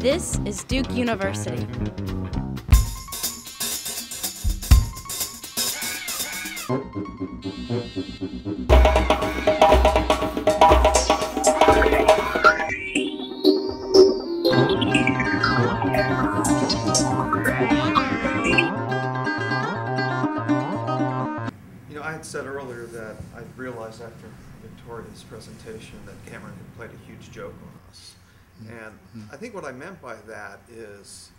This is Duke University. I had said earlier that I realized after Victoria's presentation that Cameron had played a huge joke on us. And I think what I meant by that is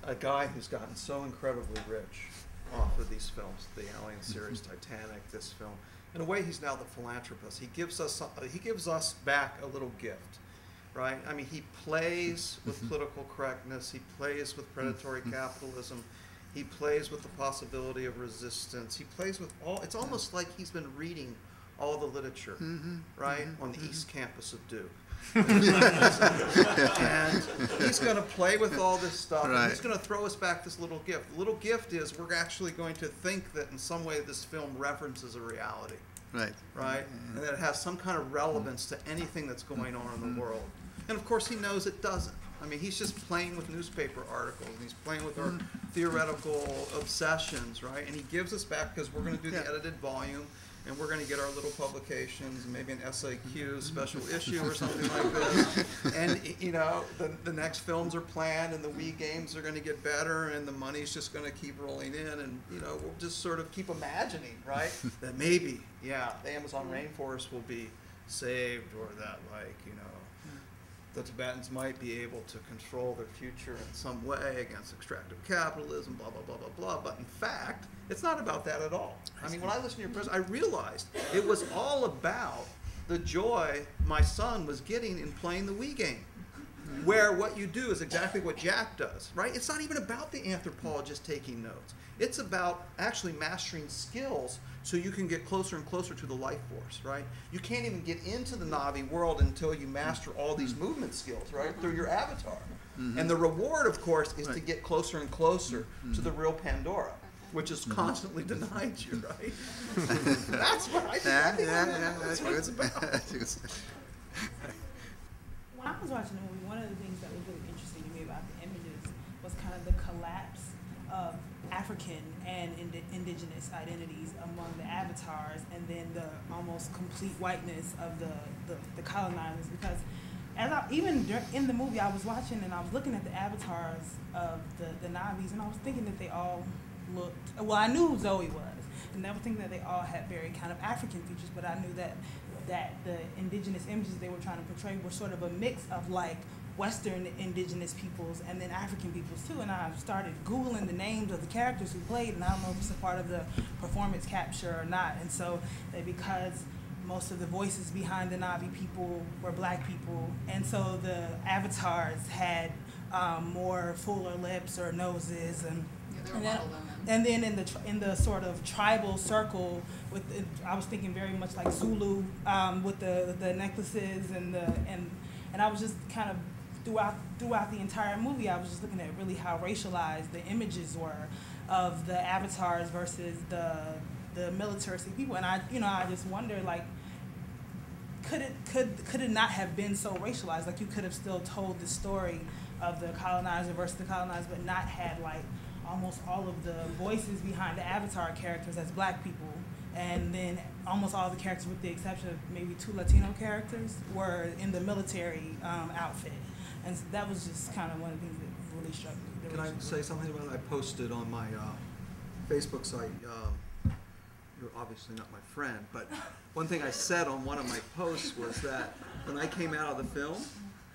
a guy who's gotten so incredibly rich off of these films, the Alien series, Titanic, this film. In a way, he's now the philanthropist. He gives us back a little gift, right? I mean, he plays with political correctness. He plays with predatory capitalism. He plays with the possibility of resistance. He plays with all, it's almost like he's been reading all the literature, right, on the East Campus of Duke. And he's going to play with all this stuff, and he's going to throw us back this little gift. The little gift is we're actually going to think that in some way this film references a reality, right, and that it has some kind of relevance to anything that's going on in the world. And of course he knows it doesn't. I mean, he's just playing with newspaper articles, and he's playing with our theoretical obsessions, right? And he gives us back, because we're going to do the edited volume, and we're going to get our little publications, and maybe an SAQ special issue or something like this. And, you know, the next films are planned, and the Wii games are going to get better, and the money's just going to keep rolling in, and, you know, we'll just sort of keep imagining, right, that maybe, the Amazon rainforest will be saved, or that, like, you know, the Tibetans might be able to control their future in some way against extractive capitalism, blah, blah, blah, blah, blah. But in fact, it's not about that at all. I mean, when I listened to your presentation, I realized it was all about the joy my son was getting in playing the Wii game, where what you do is exactly what Jack does, right? It's not even about the anthropologist taking notes. It's about actually mastering skills so you can get closer and closer to the life force, right? You can't even get into the Navi world until you master all these movement skills, right, through your avatar. And the reward, of course, is to get closer and closer to the real Pandora, which is constantly denied you, right? That's what I think. That's what it's about. When I was watching the movie, one of the things that was really interesting to me about the images was kind of the collapse of African and indigenous identities among the avatars, and then the almost complete whiteness of the colonizers. Because even in the movie I was watching, and I was looking at the avatars of the Navis, and I was thinking that they all looked, well, I knew who Zoe was, and I was thinking that they all had very kind of African features, but I knew that the indigenous images they were trying to portray were sort of a mix of like Western indigenous peoples and then African peoples too. And I started Googling the names of the characters who played, and I don't know if it's a part of the performance capture or not. And so because most of the voices behind the Navi people were black people, and so the avatars had more fuller lips or noses, and then in the sort of tribal circle, I was thinking very much like Zulu with the necklaces and I was just kind of throughout the entire movie, I was just looking at really how racialized the images were of the avatars versus the militaristic people, and I just wonder, like, could it not have been so racialized? Like, you could have still told the story of the colonizer versus the colonized, but not had like almost all of the voices behind the avatar characters as black people, and then almost all the characters, with the exception of maybe 2 Latino characters, were in the military outfit. And that was just kind of one of the things that really struck me. Can I say something about it? I posted on my Facebook site, you're obviously not my friend, but one thing I said on one of my posts was that when I came out of the film,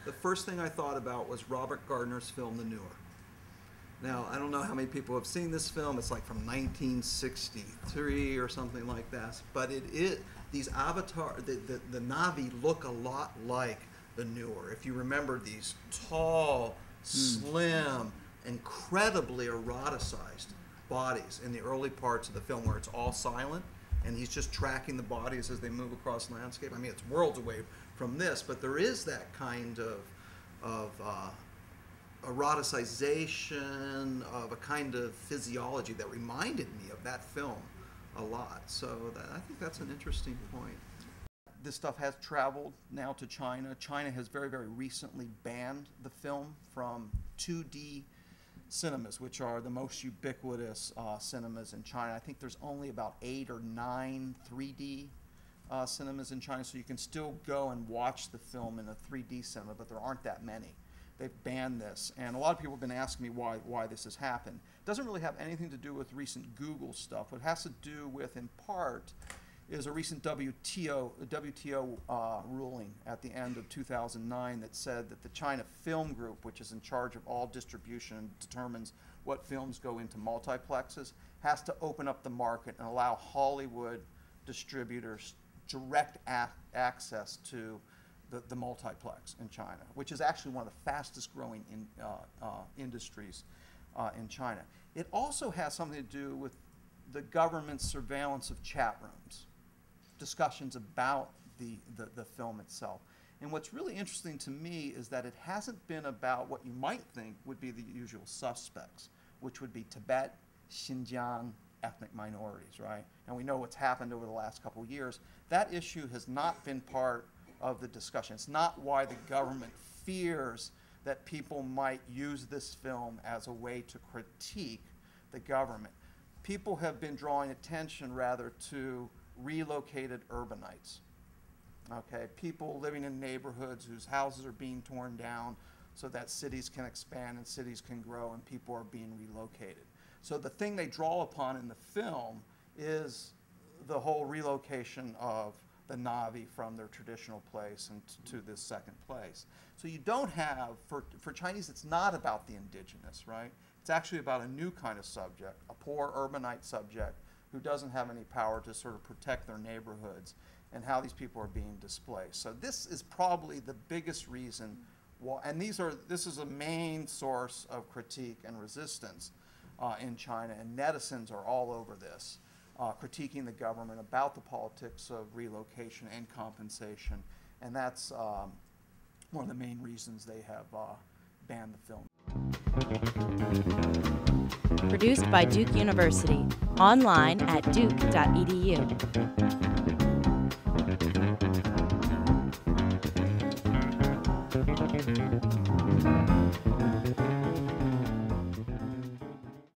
the first thing I thought about was Robert Gardner's film, The Newer. Now, I don't know how many people have seen this film. It's like from 1963 or something like that. But these the Navi look a lot like The Newer. If you remember these tall, slim, incredibly eroticized bodies in the early parts of the film where it's all silent, and he's just tracking the bodies as they move across landscape. I mean, it's worlds away from this, but there is that kind of eroticization of a kind of physiology that reminded me of that film a lot. So I think that's an interesting point. this stuff has traveled now to China. China has very, very recently banned the film from 2D cinemas, which are the most ubiquitous cinemas in China. I think there's only about 8 or 9 3D cinemas in China, so you can still go and watch the film in a 3D cinema, but there aren't that many. They've banned this, and a lot of people have been asking me why this has happened. It doesn't really have anything to do with recent Google stuff. What it has to do with, in part, is a recent WTO ruling at the end of 2009 that said that the China Film Group, which is in charge of all distribution and determines what films go into multiplexes, has to open up the market and allow Hollywood distributors direct access to the multiplex in China, which is actually one of the fastest growing industries in China. It also has something to do with the government's surveillance of chat rooms, discussions about the film itself. And what's really interesting to me is that it hasn't been about what you might think would be the usual suspects, which would be Tibet, Xinjiang, ethnic minorities, right? And we know what's happened over the last couple of years. That issue has not been part of the discussion. It's not why the government fears that people might use this film as a way to critique the government. People have been drawing attention rather to relocated urbanites, okay? People living in neighborhoods whose houses are being torn down so that cities can expand and cities can grow and people are being relocated. So the thing they draw upon in the film is the whole relocation of the Na'vi from their traditional place and to this second place. So you don't have, for Chinese, it's not about the indigenous, right? It's actually about a new kind of subject, a poor urbanite subject who doesn't have any power to sort of protect their neighborhoods and how these people are being displaced. So this is probably the biggest reason why, and this is a main source of critique and resistance in China, and netizens are all over this, critiquing the government about the politics of relocation and compensation, and that's one of the main reasons they have banned the film. Produced by Duke University, online at duke.edu.